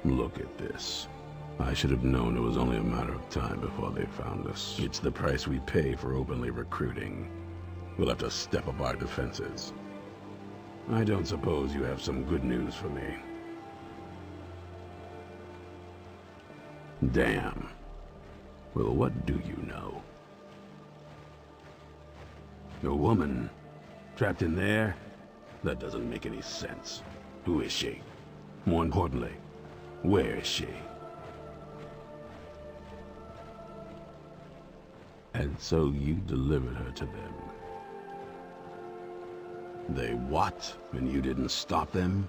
Look at this. I should have known it was only a matter of time before they found us. It's the price we pay for openly recruiting. We'll have to step up our defenses. I don't suppose you have some good news for me. Damn. Well, what do you know? A woman? Trapped in there? That doesn't make any sense. Who is she? More importantly, where is she? And so you delivered her to them. They what? And you didn't stop them?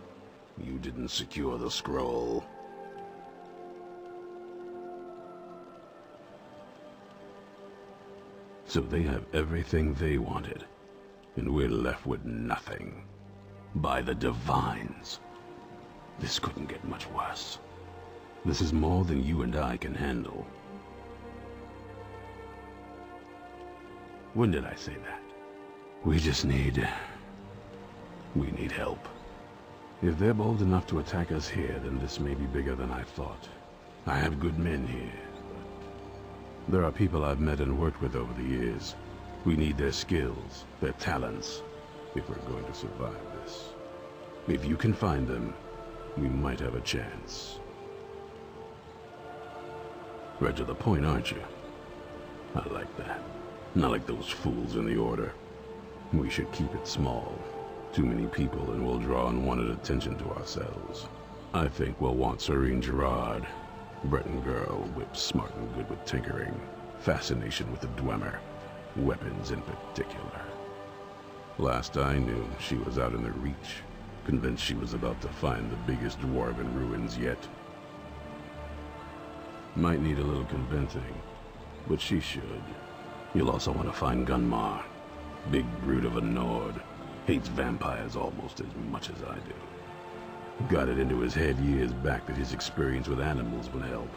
You didn't secure the scroll? So they have everything they wanted, and we're left with nothing. By the Divines. This couldn't get much worse. This is more than you and I can handle. When did I say that? We need help. If they're bold enough to attack us here, then this may be bigger than I thought. I have good men here, but there are people I've met and worked with over the years. We need their skills, their talents, if we're going to survive this. If you can find them, we might have a chance. Right to the point, aren't you? I like that. Not like those fools in the Order. We should keep it small. Too many people and we'll draw unwanted attention to ourselves. I think we'll want Serene Gerard. Breton girl, whip smart and good with tinkering. Fascination with the Dwemer. Weapons in particular. Last I knew, she was out in the Reach. Convinced she was about to find the biggest dwarven ruins yet. Might need a little convincing, but she should. You'll also want to find Gunmar. Big brute of a Nord. Hates vampires almost as much as I do. Got it into his head years back that his experience with animals would help.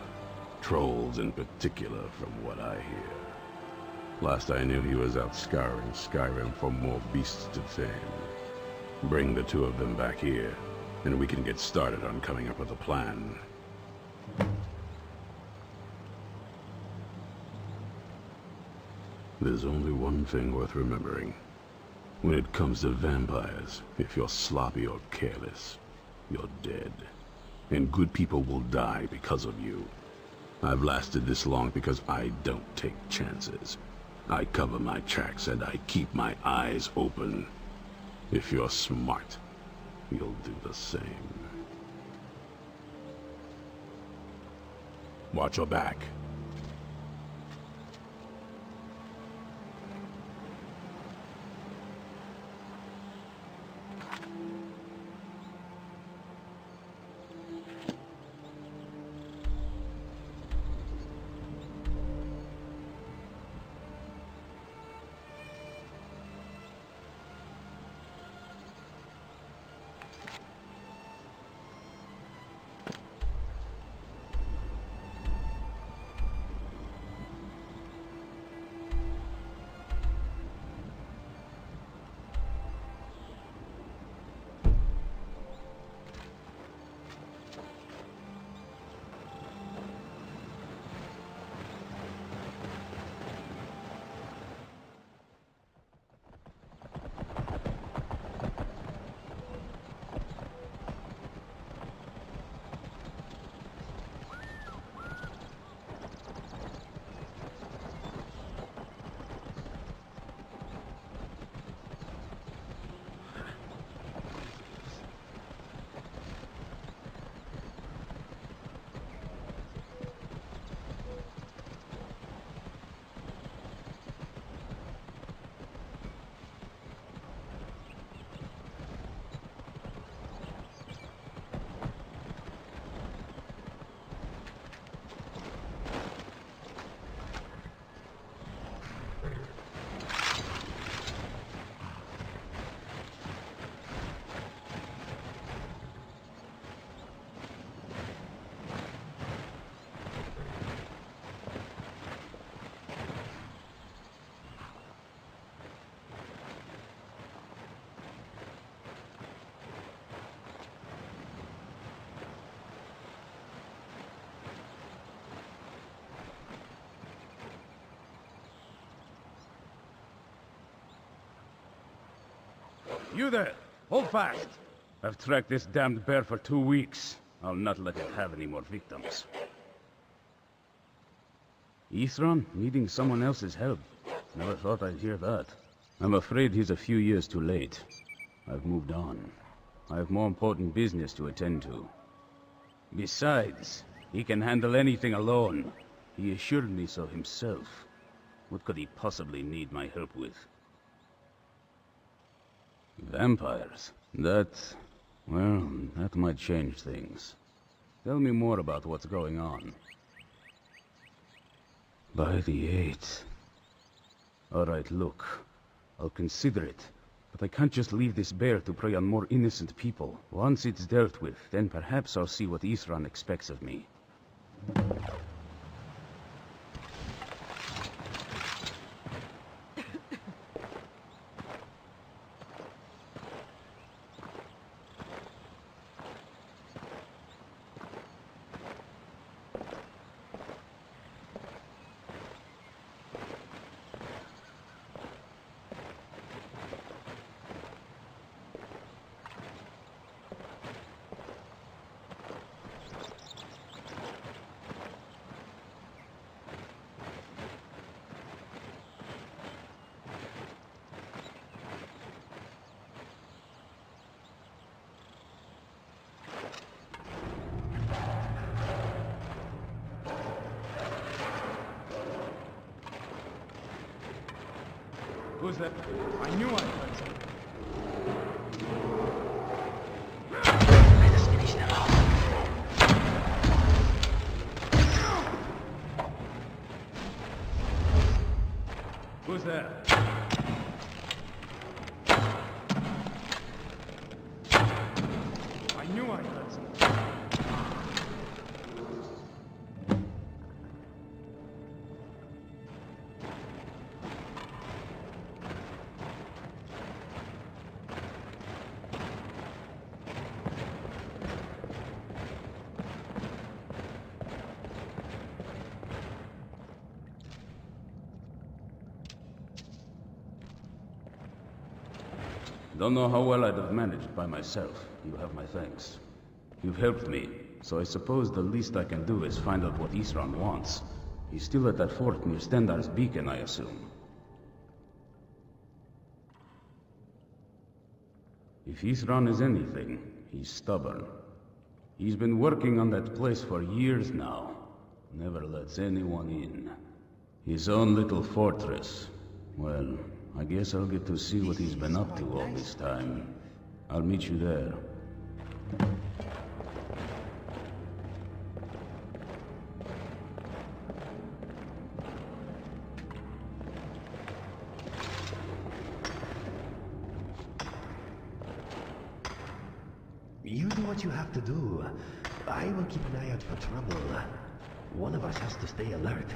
Trolls in particular, from what I hear. Last I knew he was out scouring SKYRIM for more beasts to tame. Bring the two of them back here, and we can get started on coming up with a plan. There's only one thing worth remembering. When it comes to vampires, if you're sloppy or careless, you're dead. And good people will die because of you. I've lasted this long because I don't take chances. I cover my tracks and I keep my eyes open. If you're smart, you'll do the same. Watch your back. You there! Hold fast! I've tracked this damned bear for 2 weeks. I'll not let it have any more victims. Ithran needing someone else's help. Never thought I'd hear that. I'm afraid he's a few years too late. I've moved on. I have more important business to attend to. Besides, he can handle anything alone. He assured me so himself. What could he possibly need my help with? Vampires? Well, that might change things. Tell me more about what's going on. By the 8th. Alright, look. I'll consider it. But I can't just leave this bear to prey on more innocent people. Once it's dealt with, then perhaps I'll see what Ithran expects of me. Who's that? I knew I heard something. Let us finish them off. Who's there? I knew I heard something. Don't know how well I'd have managed by myself. You have my thanks. You've helped me, so I suppose the least I can do is find out what Ithran wants. He's still at that fort near Stendar's beacon, I assume. If Ithran is anything, he's stubborn. He's been working on that place for years now. Never lets anyone in. His own little fortress. Well, I guess I'll get to see what he's been up to all this time. I'll meet you there. You do what you have to do. I will keep an eye out for trouble. One of us has to stay alert.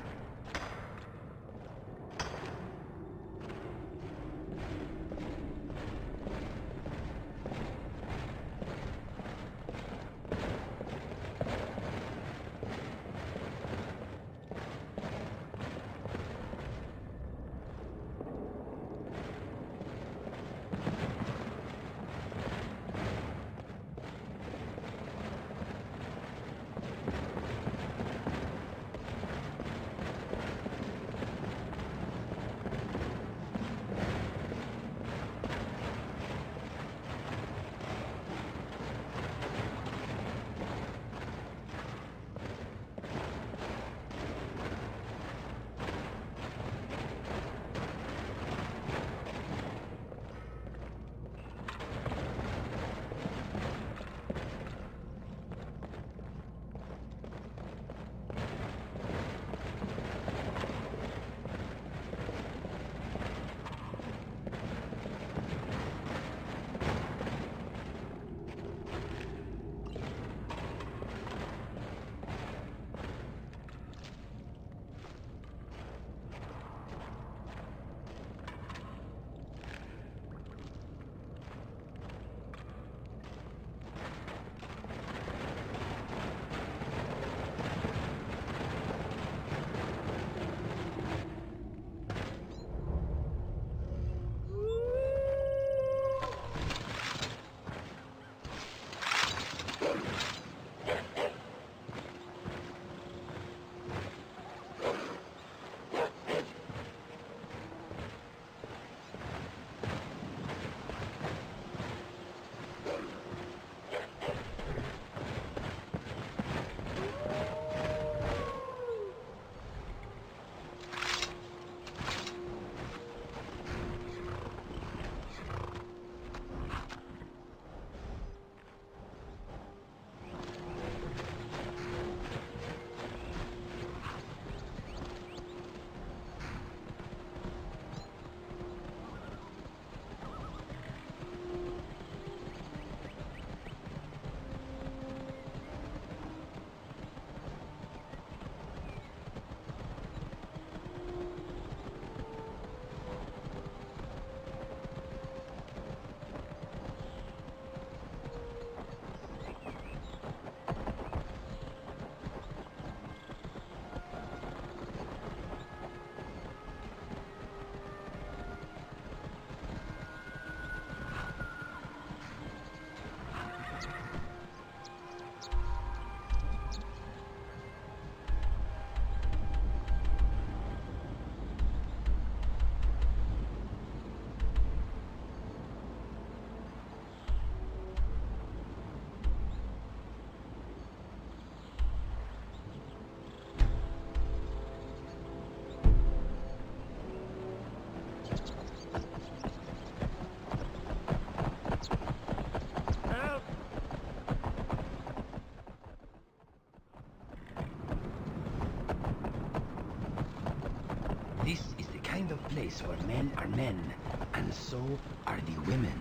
place where men are men, and so are the women.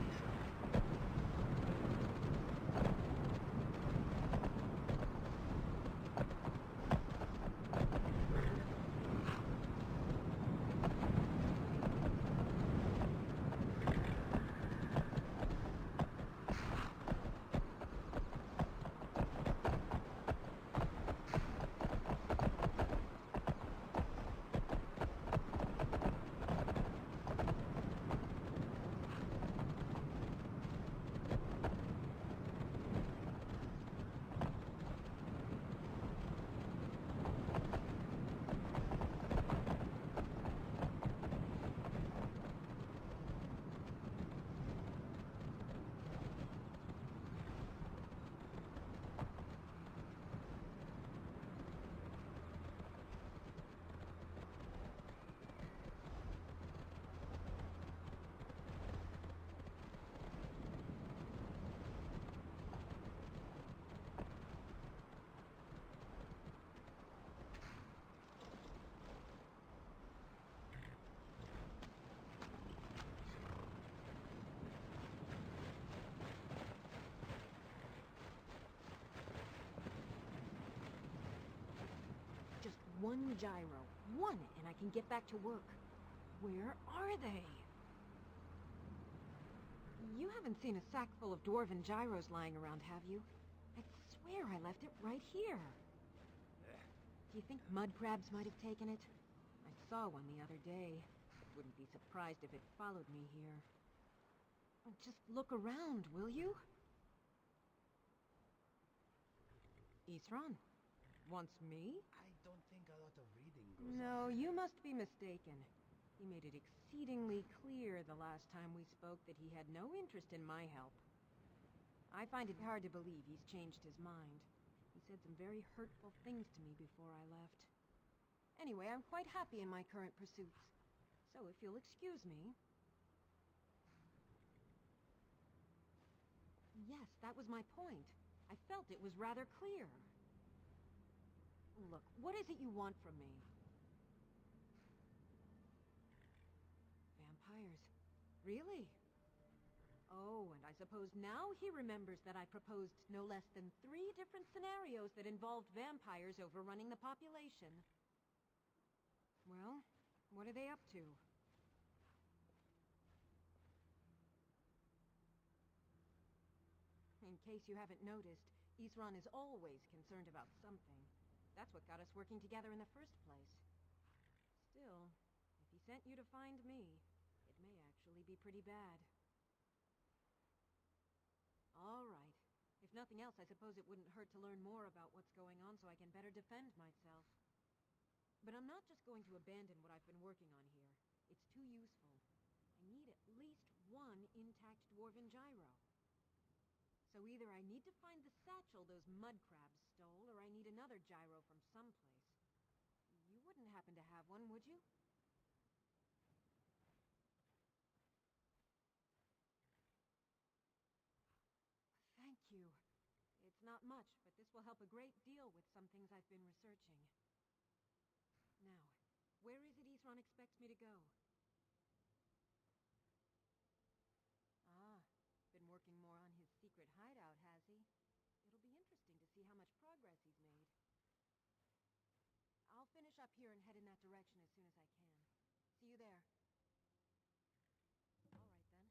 Just one gyro. One, and I can get back to work. Where are they? You haven't seen a sack full of dwarven gyros lying around, have you? I swear I left it right here. Do you think mud crabs might have taken it? I saw one the other day. Wouldn't be surprised if it followed me here. Just look around, will you? Isran? Wants me? I don't think a lot of reading goes No, on. you must be mistaken. He made it exceedingly clear the last time we spoke that he had no interest in my help. I find it hard to believe he's changed his mind. He said some very hurtful things to me before I left. Anyway, I'm quite happy in my current pursuits. So if you'll excuse me... Yes, that was my point. I felt it was rather clear. Look, what is it you want from me? Vampires. Really? Oh, and I suppose now he remembers that I proposed no less than 3 different scenarios that involved vampires overrunning the population. Well, what are they up to? In case you haven't noticed, Isran is always concerned about something. That's what got us working together in the first place. Still, if he sent you to find me, it may actually be pretty bad. All right. If nothing else, I suppose it wouldn't hurt to learn more about what's going on so I can better defend myself. But I'm not just going to abandon what I've been working on here. It's too useful. I need at least one intact dwarven gyro. So either I need to find the satchel those mud crabs stole, or I need another gyro from someplace. You wouldn't happen to have one, would you? Thank you. It's not much, but this will help a great deal with some things I've been researching. Now, where is it Isran expects me to go? Ah, been working more on his secret hideout, has he? It'll be interesting to see how much progress he's made. I'll finish up here and head in that direction as soon as I can. See you there. All right, then.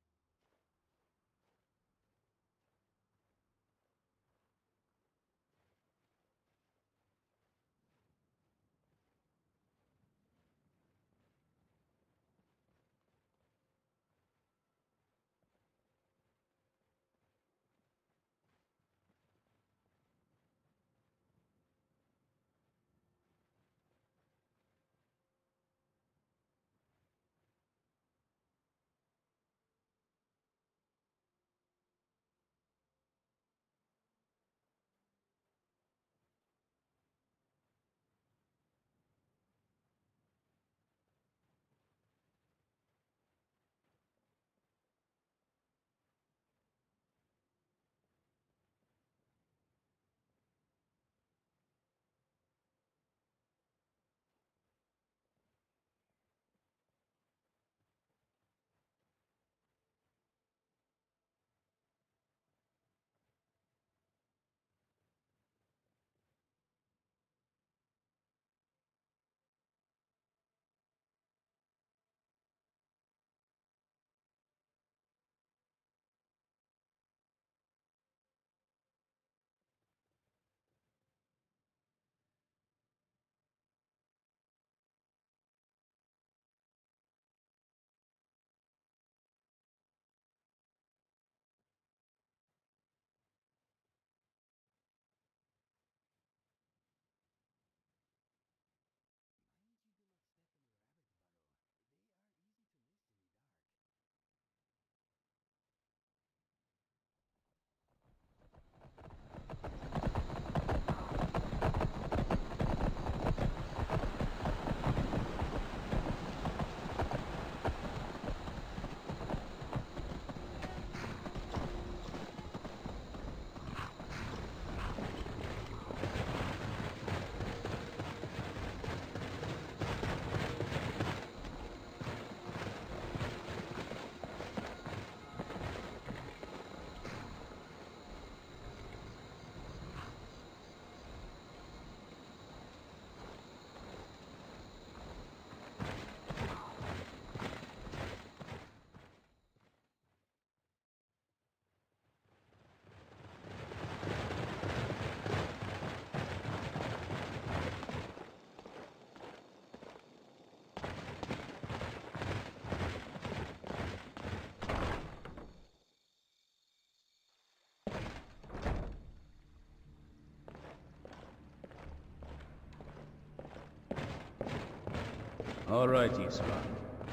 All right, Isra.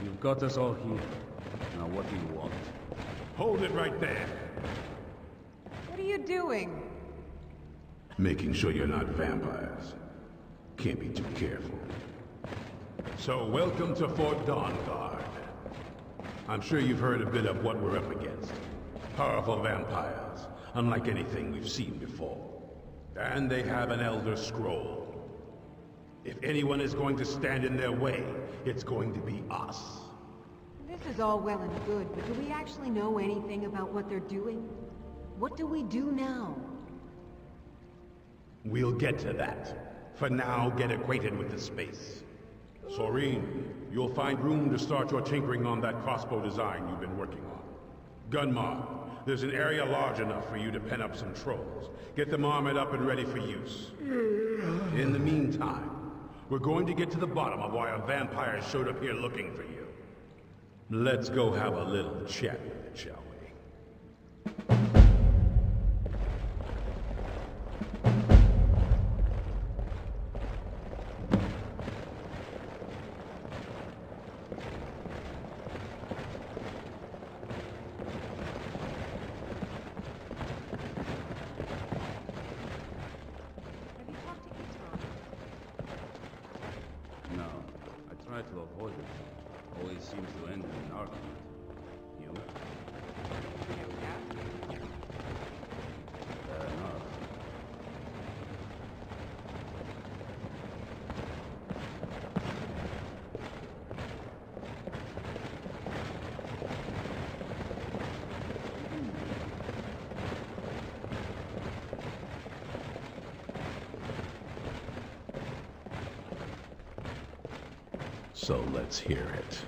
You've got us all here. Now what do you want? Hold it right there. What are you doing? Making sure you're not vampires. Can't be too careful. So, welcome to Fort Dawnguard. I'm sure you've heard a bit of what we're up against. Powerful vampires, unlike anything we've seen before. And they have an Elder Scroll. If anyone is going to stand in their way, it's going to be us. This is all well and good, but do we actually know anything about what they're doing? What do we do now? We'll get to that. For now, get acquainted with the space. Soreen, you'll find room to start your tinkering on that crossbow design you've been working on. Gunmar, there's an area large enough for you to pen up some trolls. Get them armored up and ready for use. In the meantime, we're going to get to the bottom of why a vampire showed up here looking for you. Let's go have a little chat with it, shall we? Have you talked to Isra? No, I try to avoid it. Always seems to end in an argument. You? Fair enough. So let's hear it.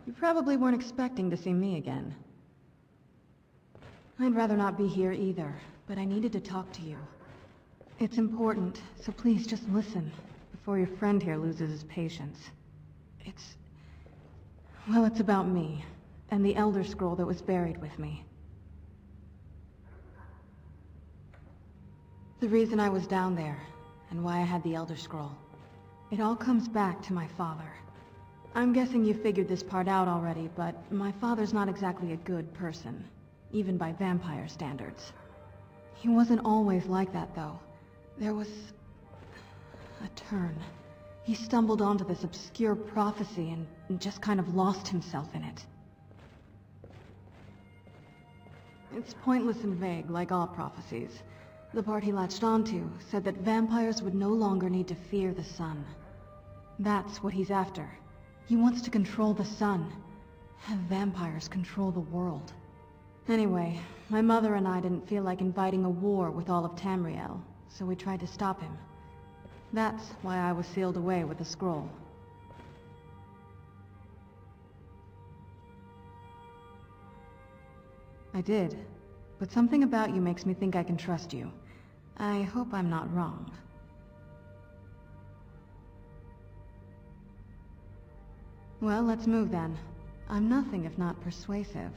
You probably weren't expecting to see me again. I'd rather not be here either, but I needed to talk to you. It's important, so please just listen, before your friend here loses his patience. Well, it's about me, and the Elder Scroll that was buried with me. The reason I was down there, and why I had the Elder Scroll. It all comes back to my father. I'm guessing you figured this part out already, but my father's not exactly a good person, even by vampire standards. He wasn't always like that, though. There was a turn. He stumbled onto this obscure prophecy and just kind of lost himself in it. It's pointless and vague, like all prophecies. The part he latched onto said that vampires would no longer need to fear the sun. That's what he's after. He wants to control the sun. Have vampires control the world. Anyway, my mother and I didn't feel like inviting a war with all of Tamriel, so we tried to stop him. That's why I was sealed away with the scroll. I did, but something about you makes me think I can trust you. I hope I'm not wrong. Well, let's move then. I'm nothing if not persuasive.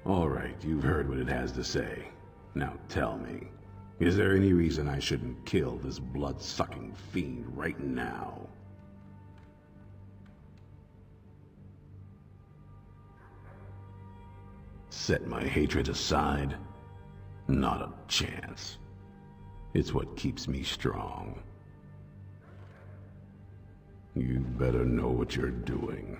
All right, you've heard what it has to say. Now tell me, is there any reason I shouldn't kill this blood-sucking fiend right now? Set my hatred aside? Not a chance. It's what keeps me strong. You better know what you're doing.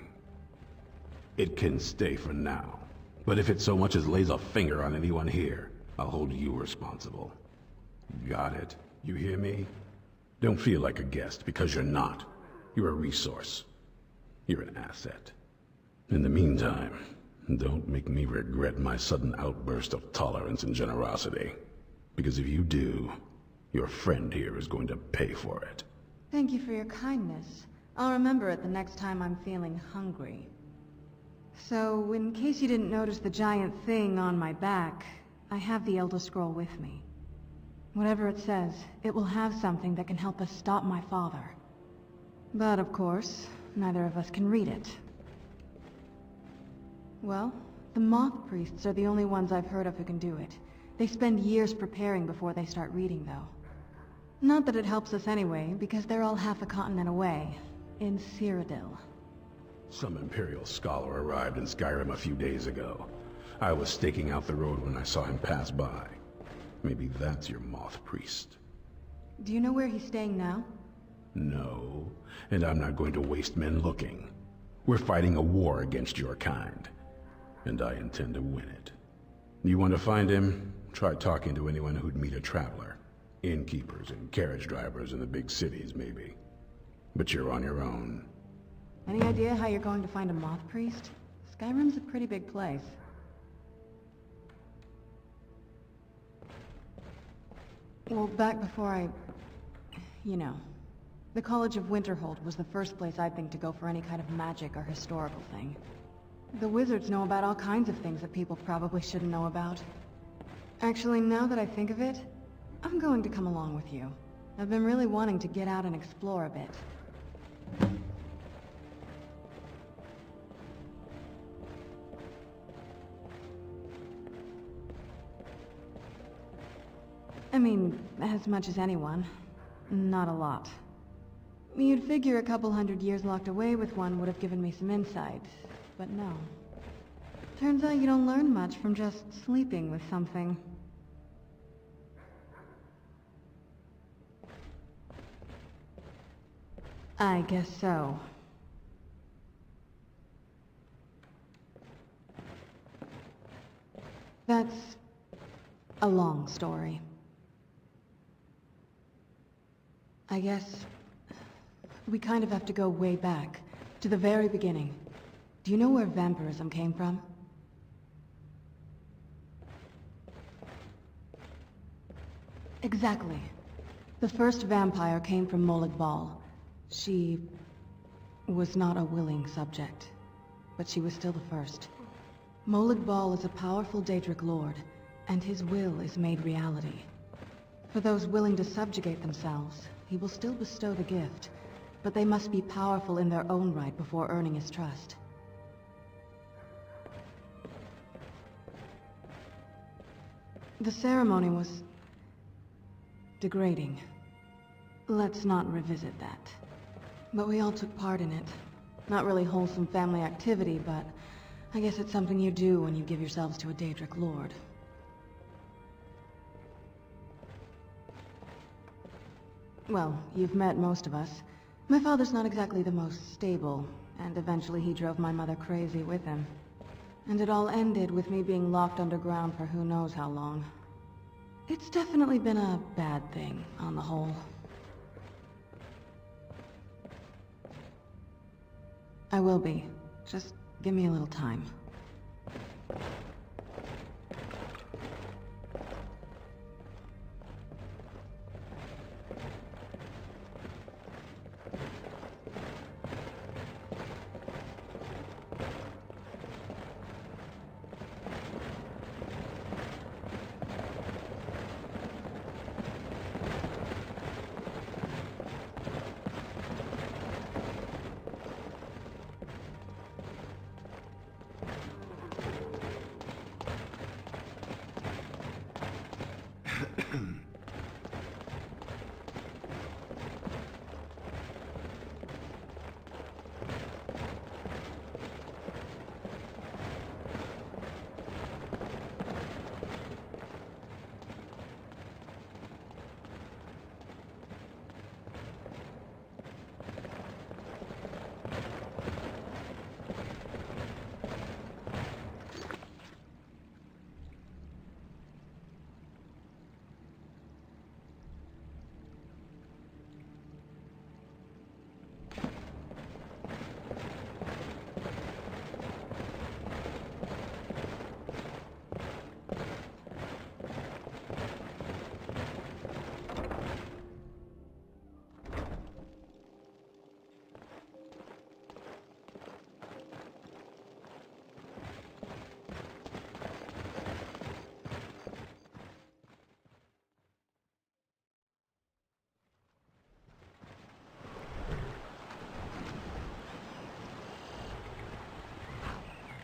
It can stay for now, but if it so much as lays a finger on anyone here, I'll hold you responsible. Got it? You hear me? Don't feel like a guest, because you're not. You're a resource. You're an asset. In the meantime, don't make me regret my sudden outburst of tolerance and generosity. Because if you do, your friend here is going to pay for it. Thank you for your kindness. I'll remember it the next time I'm feeling hungry. So, in case you didn't notice the giant thing on my back, I have the Elder Scroll with me. Whatever it says, it will have something that can help us stop my father. But of course, neither of us can read it. Well, The moth priests are the only ones I've heard of who can do it. They spend years preparing before they start reading, though. Not that it helps us anyway, because they're all half a continent away, in Cyrodiil. Some Imperial scholar arrived in Skyrim a few days ago. I was staking out the road when I saw him pass by. Maybe that's your moth priest. Do you know where he's staying now? No, and I'm not going to waste men looking. We're fighting a war against your kind, and I intend to win it. You want to find him? Try talking to anyone who'd meet a traveler. Innkeepers and carriage drivers in the big cities, maybe. But you're on your own. Any idea how you're going to find a moth priest? Skyrim's a pretty big place. Well, back before the College of Winterhold was the first place I'd think to go for any kind of magic or historical thing. The wizards know about all kinds of things that people probably shouldn't know about. Actually, now that I think of it, I'm going to come along with you. I've been really wanting to get out and explore a bit. I mean, as much as anyone. Not a lot. You'd figure a couple 100 years locked away with one would have given me some insight, but no. Turns out you don't learn much from just sleeping with something. I guess so. That's a long story. I guess we kind of have to go way back, to the very beginning. Do you know where vampirism came from? Exactly. The first vampire came from Molag Bal. She was not a willing subject, but she was still the first. Molag Bal is a powerful Daedric lord, and his will is made reality. For those willing to subjugate themselves, he will still bestow the gift, but they must be powerful in their own right before earning his trust. The ceremony was degrading. Let's not revisit that. But we all took part in it. Not really wholesome family activity, but I guess it's something you do when you give yourselves to a Daedric lord. Well, you've met most of us. My father's not exactly the most stable, and eventually he drove my mother crazy with him. And it all ended with me being locked underground for who knows how long. It's definitely been a bad thing, on the whole. I will be. Just give me a little time.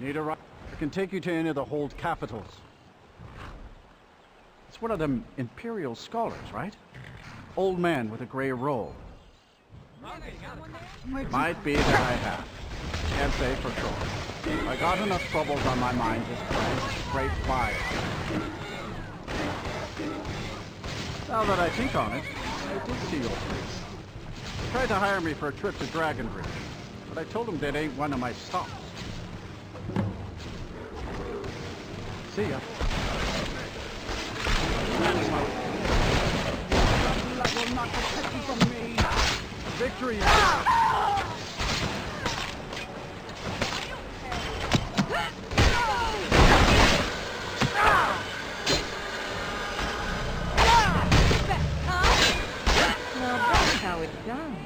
Need a ride? I can take you to any of the hold capitals. It's one of them Imperial scholars, right? Old man with a grey robe. Might be that I have. Can't say for sure. I got enough troubles on my mind just trying to scrape by. Now that I think on it, I did see your place. They tried to hire me for a trip to Dragonbridge, but I told them that ain't one of my stops. See ya. That will not protect you from me. Victory! Well, that's how it's done.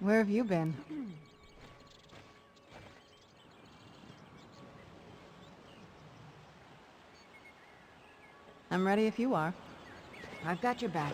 Where have you been? I'm ready if you are. I've got your back.